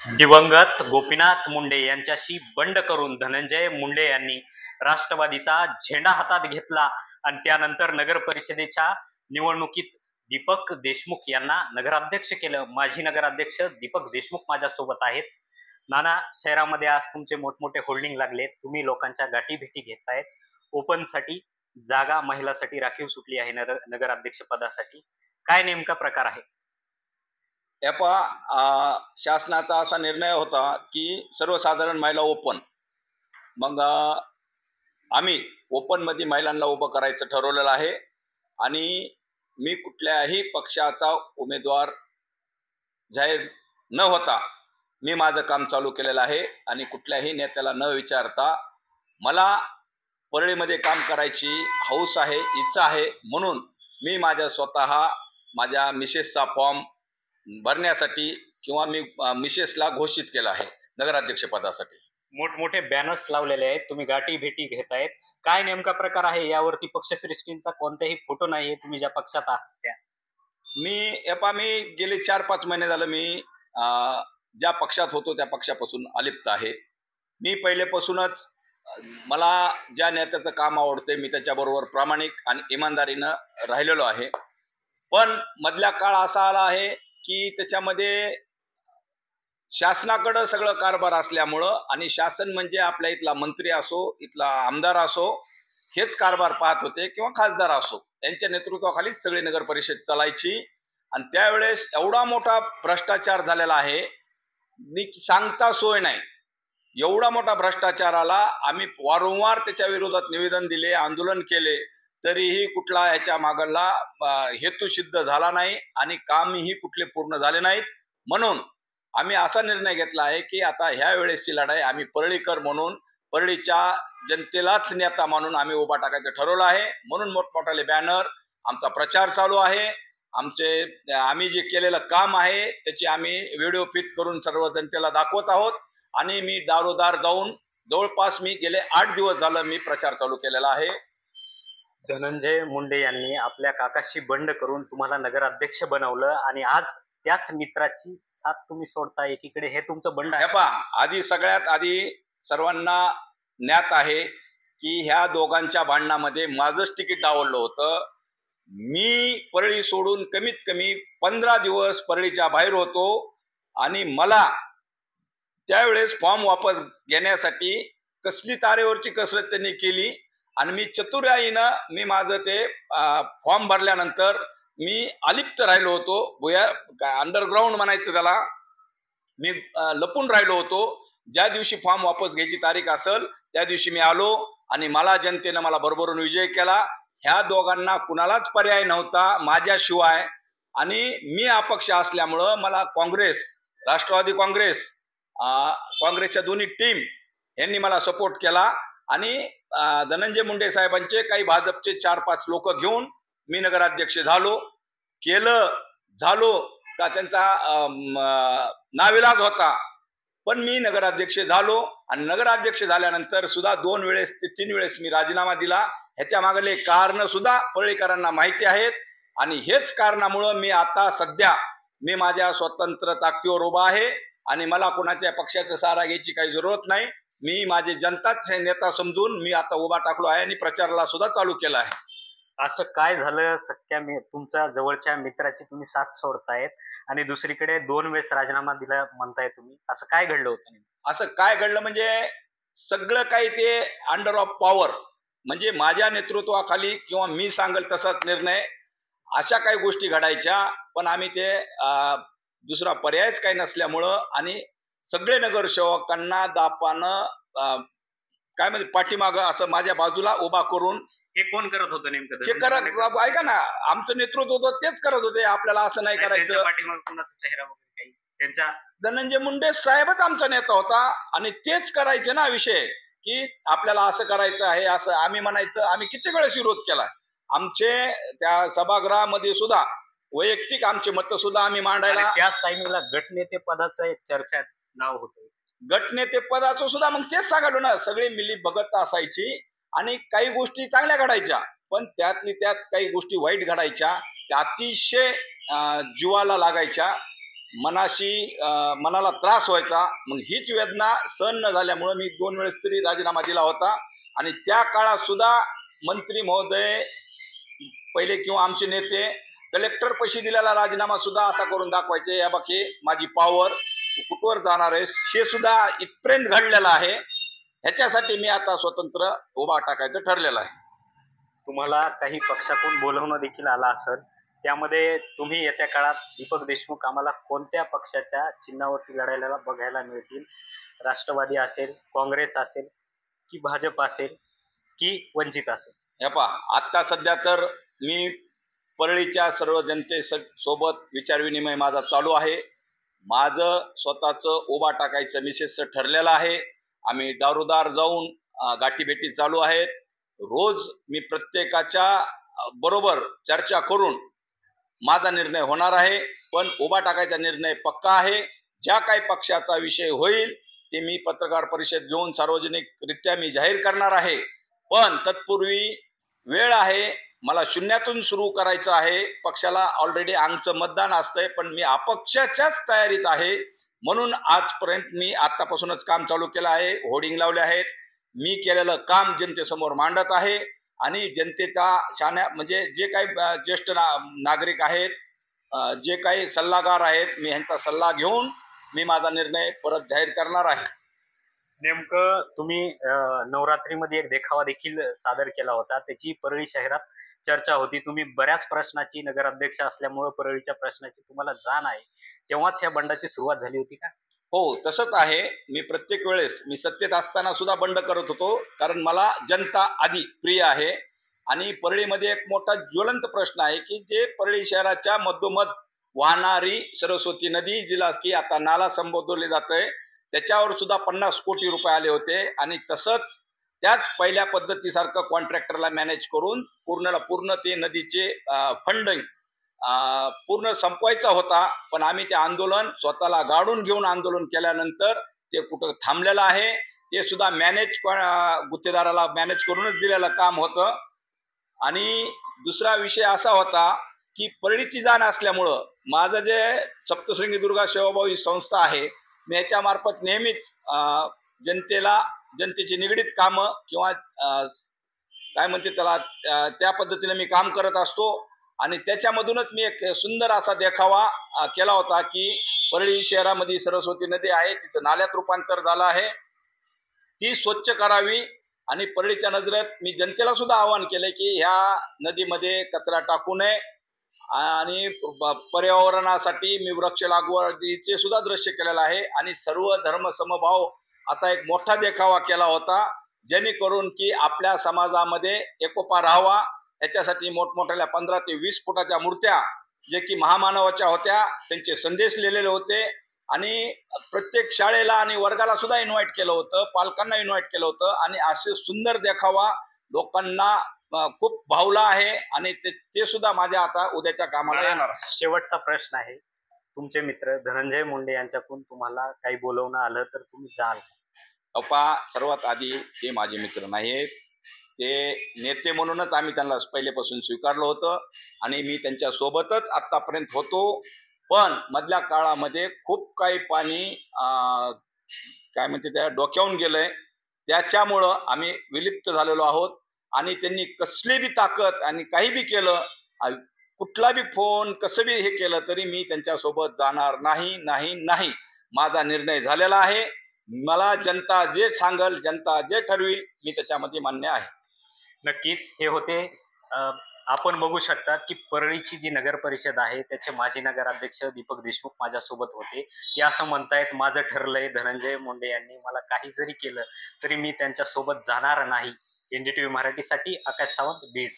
दिवंगत गोपीनाथ मुंडे यांच्याशी बंड करून धनंजय मुंडे यांनी राष्ट्रवादीचा झेंडा हातात घेतला आणि त्यानंतर नगर परिषदेच्या निवडणुकीत दीपक देशमुख यांना नगराध्यक्ष केलं. माजी नगराध्यक्ष दीपक देशमुख माझ्यासोबत आहेत. नाना, शहरामध्ये आज तुमचे मोठमोठे होल्डिंग लागले, तुम्ही लोकांच्या गाठीभेटी घेतायत. ओपनसाठी जागा महिलांसाठी राखीव सुटली आहे नगराध्यक्ष पदासाठी. काय नेमका प्रकार आहे? शासनाचा असा निर्णय होता की सर्वसाधारण महिला ओपन. मग आम्ही ओपनमध्ये महिलांना उभं करायचं ठरवलेलं आहे आणि मी कुठल्याही पक्षाचा उमेदवार जाहीर न होता मी माझं काम चालू केलेलं आहे आणि कुठल्याही नेत्याला न विचारता मला परळीमध्ये काम करायची हौस आहे, इच्छा आहे, म्हणून मी माझ्या मिसेसचा फॉर्म भरण्यासाठी किंवा मी मिसेसला घोषित केलं आहे नगराध्यक्ष पदासाठी. मोठमोठे बॅनर्स लावलेले आहेत, तुम्ही गाठी भेटी घेतायत. काय नेमका प्रकार आहे? यावरती पक्षश्रेष्ठींचा कोणताही फोटो नाहीये, तुम्ही ज्या पक्षात आहात त्या. मी गेले 4-5 महिने झालं मी ज्या पक्षात होतो त्या पक्षापासून अलिप्त आहे. मी पहिलेपासूनच मला ज्या नेत्याचं काम आवडते मी त्याच्याबरोबर प्रामाणिक आणि इमानदारीनं राहिलेलो आहे. पण मधल्या काळ असा आला आहे की त्याच्यामध्ये शासनाकडं सगळं कारभार असल्यामुळं आणि शासन म्हणजे आपल्या इथला मंत्री असो, इथला आमदार असो, हेच कारभार पाहत होते किंवा खासदार असो, यांच्या नेतृत्वाखालीच सगळी नगर परिषद चालायची. आणि त्यावेळेस एवढा मोठा भ्रष्टाचार झालेला आहे, सांगता सोय नाही. एवढा मोठा भ्रष्टाचाराला आम्ही वारंवार त्याच्या विरोधात निवेदन दिले, आंदोलन केले, तरीही कुठला ह्याच्या मागला हेतू सिद्ध झाला नाही आणि कामही कुठले पूर्ण झाले नाहीत. म्हणून आम्ही असा निर्णय घेतला आहे की आता ह्या वेळेसची लढाई आम्ही परळीकर म्हणून, परळीच्या जनतेलाच नेता म्हणून आम्ही उभा टाकायचं ठरवलं आहे. म्हणून मोठमोठाले बॅनर, आमचा प्रचार चालू आहे. आम्ही जे केलेलं काम आहे त्याची आम्ही व्हिडिओ फिट करून सर्व जनतेला दाखवत आहोत. आणि मी दारोदार जाऊन जवळपास मी गेले 8 दिवस झालं मी प्रचार चालू केलेला आहे. धनंजय मुंडे यांनी आपल्या काकाशी बंड करून तुम्हाला नगराध्यक्ष बनवलं आणि आज त्याच मित्राची साथ तुम्ही सोडताय एकीकडे. हे तुमचं बंड आहे. सगळ्यात आधी सर्वांना ज्ञात आहे की ह्या दोघांच्या भांडणामध्ये माझंच तिकीट डावललं होतं. मी परळी सोडून कमीत कमी 15 दिवस परळीच्या बाहेर होतो आणि मला त्यावेळेस फॉर्म वापस घेण्यासाठी कसली तारेवरची कसरत त्यांनी केली आणि मी चतुराईनं मी माझं ते फॉर्म भरल्यानंतर मी अलिप्त राहिलो होतो. अंडरग्राऊंड म्हणायचं त्याला. मी लपून राहिलो होतो. ज्या दिवशी फॉर्म वापस घ्यायची तारीख असेल त्या दिवशी मी आलो आणि मला जनतेनं मला बरोबरून विजय केला. ह्या दोघांना कुणालाच पर्याय नव्हता माझ्याशिवाय. आणि मी अपक्ष असल्यामुळं मला काँग्रेस, राष्ट्रवादी काँग्रेसच्या दोन्ही टीम यांनी मला सपोर्ट केला आणि धनंजय मुंडे साहेबांचे काही भाजपचे 4-5 लोक घेऊन मी नगराध्यक्ष झालो का त्यांचा नाविलाज होता, पण मी नगराध्यक्ष झालो. आणि नगराध्यक्ष झाल्यानंतर सुद्धा 2 वेळेस ते 3 वेळेस मी राजीनामा दिला. ह्याच्या मागले कारण सुद्धा परळीकरांना माहिती आहेत आणि हेच कारणामुळं मी आता सध्या मी माझ्या स्वतंत्र ताकदीवर उभा आहे आणि मला कोणाच्या पक्षाचा सहारा घ्यायची काही जरूरत नाही. मी माझे जनताच नेता समजून मी आता उभा टाकलो आहे आणि प्रचाराला सुद्धा चालू केला आहे. असं काय झालं तुमच्या जवळच्या मित्राची तुम्ही साथ सोडतायत आणि दुसरीकडे 2 वेळेस राजीनामा दिला म्हणताय तुम्ही? असं काय घडलं होतं? असं काय घडलं म्हणजे सगळं काही ते अंडर ऑफ पॉवर, म्हणजे माझ्या नेतृत्वाखाली किंवा मी सांगेल तसाच निर्णय, अशा काही गोष्टी घडायच्या. पण आम्ही ते दुसरा पर्यायच काही नसल्यामुळं आणि सगळे नगरसेवकांना दापानं काय म्हणजे पाठीमागं असं माझ्या बाजूला उभा करून. हे कोण करत होतं नेमकं? हे करत ऐका ना, आमचं नेतृत्व होतं तेच करत होते. आपल्याला असं नाही करायचं. पाठीमागं कोणाचा चेहरा वगैरे काही? त्यांचा धनंजय मुंडे साहेबच आमचा नेता होता आणि तेच करायचे ना विषय की आपल्याला असं करायचं आहे, असं आम्ही म्हणायचं. आम्ही किती वेळेस विरोध केला. आमचे त्या सभागृहामध्ये सुद्धा वैयक्तिक आमचे मत सुद्धा आम्ही मांडायला. त्याच टायमिंगला गटनेते पदाचं एक चर्चेत नाव होतं. गटनेते पदाचं सुद्धा मग तेच सांगालो ना, सगळी मिली बघत असायची आणि काही गोष्टी चांगल्या घडायच्या, पण त्यातली त्यात काही गोष्टी वाईट घडायच्या, त्या अतिशय जीवाला लागायच्या. मनाला त्रास व्हायचा. मग हीच वेदना सहन न झाल्यामुळं मी 2 वेळेस तरी राजीनामा दिला होता. आणि त्या काळात सुद्धा मंत्री महोदय पहिले किंवा आमचे नेते कलेक्टर पैसे दिलेला राजीनामा सुद्धा असा करून दाखवायचे, या बघ हे माझी पॉवर, कुठवर जाणार आहे, हे सुद्धा इथपर्यंत घडलेलं आहे. ह्याच्यासाठी मी आता स्वतंत्र उभा टाकायचं ठरलेलं आहे. तुम्हाला काही पक्षातून बोलवणं देखील आलं असेल, त्यामध्ये तुम्ही येत्या काळात दीपक देशमुख आम्हाला कोणत्या पक्षाच्या चिन्हावरती लढायला बघायला मिळतील? राष्ट्रवादी असेल, काँग्रेस असेल की भाजप असेल की वंचित असेल? हे पहा, आत्ता सध्या तर मी परळीच्या सर्व सोबत विचारविनिमय माझा चालू आहे. माझं स्वतःचं उभा टाकायचं निश्चित ठरलेलं आहे. आम्ही दारोदार जाऊन गाठीभेटी चालू आहेत. रोज मी प्रत्येकाच्या बरोबर चर्चा करून माझा निर्णय होणार आहे. पण उभा टाकायचा निर्णय पक्का आहे. ज्या काही पक्षाचा विषय होईल ते मी पत्रकार परिषद घेऊन सार्वजनिकरित्या मी जाहीर करणार आहे. पण तत्पूर्वी वेळ आहे, मला शून्यातून सुरू करायचं आहे. पक्षाला ऑलरेडी आमचं मतदान असतंय, पण मी अपक्षाच्याच तयारीत आहे. म्हणून आजपर्यंत मी आतापासूनच काम चालू केलं आहे. होर्डिंग लावले आहेत. मी केलेलं काम जनतेसमोर मांडत आहे आणि जनतेचा म्हणजे जे काही ज्येष्ठ नागरिक आहेत, जे काही सल्लागार आहेत, मी ह्यांचा सल्ला घेऊन मी माझा निर्णय परत जाहीर करणार आहे. नेमकं तुम्ही नवरात्रीमध्ये एक देखावा देखील सादर केला होता, त्याची परळी शहरात चर्चा होती. तुम्ही बऱ्याच प्रश्नाची नगराध्यक्ष असल्यामुळे परळीच्या प्रश्नाची तुम्हाला जाण आहे. तेव्हाच या बंडाची सुरुवात झाली होती का? हो, तसंच आहे. मी प्रत्येक वेळेस मी सत्तेत असताना सुद्धा बंड करत होतो, कारण मला जनता आधी प्रिय आहे. आणि परळीमध्ये एक मोठा ज्वलंत प्रश्न आहे की जे परळी शहराच्या मधोमध वाहणारी सरस्वती नदी, जिला की आता नाला संबोधले जातंय, त्याच्यावर सुद्धा 50 कोटी रुपये आले होते. आणि तसंच त्याच पहिल्या पद्धतीसारखं कॉन्ट्रॅक्टरला मॅनेज करून पूर्ण ते नदीचे फंडिंग पूर्ण संपवायचा होता. पण आम्ही ते आंदोलन स्वतःला गाडून घेऊन आंदोलन केल्यानंतर ते कुठं थांबलेलं आहे. ते सुद्धा गुत्तेदाराला मॅनेज करूनच दिलेलं काम होतं. आणि दुसरा विषय असा होता की परळीची जाण असल्यामुळं माझं जे सप्तशृंगी दुर्गा सेवाभाव ही संस्था आहे, मी याच्यामार्फत नेहमीच जनतेची निगडीत कामं किंवा काय म्हणते त्याला त्या पद्धतीने मी काम करत असतो. आणि त्याच्यामधूनच मी एक सुंदर असा देखावा केला होता की परळी शहरामध्ये सरस्वती नदी आहे, तिचं नाल्यात रूपांतर झालं आहे, ती स्वच्छ करावी. आणि परळीच्या नजरेत मी जनतेला सुद्धा आवाहन केलंय की ह्या नदीमध्ये कचरा टाकू नये. आणि पर्यावरणासाठी मी वृक्ष लागवडीचे सुद्धा दृश्य केलेलं आहे. आणि सर्व धर्म समभाव असा एक मोठा देखावा केला होता, जेणेकरून की आपल्या समाजामध्ये एकोपा राहावा. याच्यासाठी मोठमोठ्या 15 ते 20 फुटाच्या मूर्त्या, जे की महामानवाच्या होत्या, त्यांचे संदेश लिहिलेले होते. आणि प्रत्येक शाळेला आणि वर्गाला सुद्धा इन्व्हाइट केलं होतं, पालकांना इन्व्हाइट केलं होतं. आणि असे सुंदर देखावा लोकांना खूप भावला आहे. आणि ते सुद्धा माझ्या आता उद्याच्या कामाला येणार. शेवटचा प्रश्न आहे, तुमचे मित्र धनंजय मुंडे यांच्याकडून तुम्हाला काही बोलवणं आलं तर तुम्ही जाल? सर्वात आधी ते माझे मित्र नाहीत, ते नेते म्हणूनच आम्ही त्यांना पहिलेपासून स्वीकारलं होतं आणि मी त्यांच्या सोबतच आतापर्यंत होतो. पण मधल्या काळामध्ये खूप काही पाणी काय म्हणते त्या डोक्यावून गेलंय, त्याच्यामुळं आम्ही विलिप्त झालेलो आहोत. आणि त्यांनी कसली बी ताकद आणि काही बी केलं, कुठला बी फोन कसं बी हे केलं तरी मी त्यांच्यासोबत जाणार नाही. माझा निर्णय झालेला आहे. मला जनता जे सांगल, जनता जे ठरविल, मी त्याच्यामध्ये मान्य आहे. नक्कीच हे होते. आपण बघू शकता की परळीची जी नगर परिषद आहे त्याचे माजी नगराध्यक्ष दीपक देशमुख माझ्यासोबत होते. ते असं म्हणतायत, माझं ठरलंय, धनंजय मुंडे यांनी मला काही जरी केलं तरी मी त्यांच्यासोबत जाणार नाही. NDTV मराठीसाठी आकाश सावंत, बीड.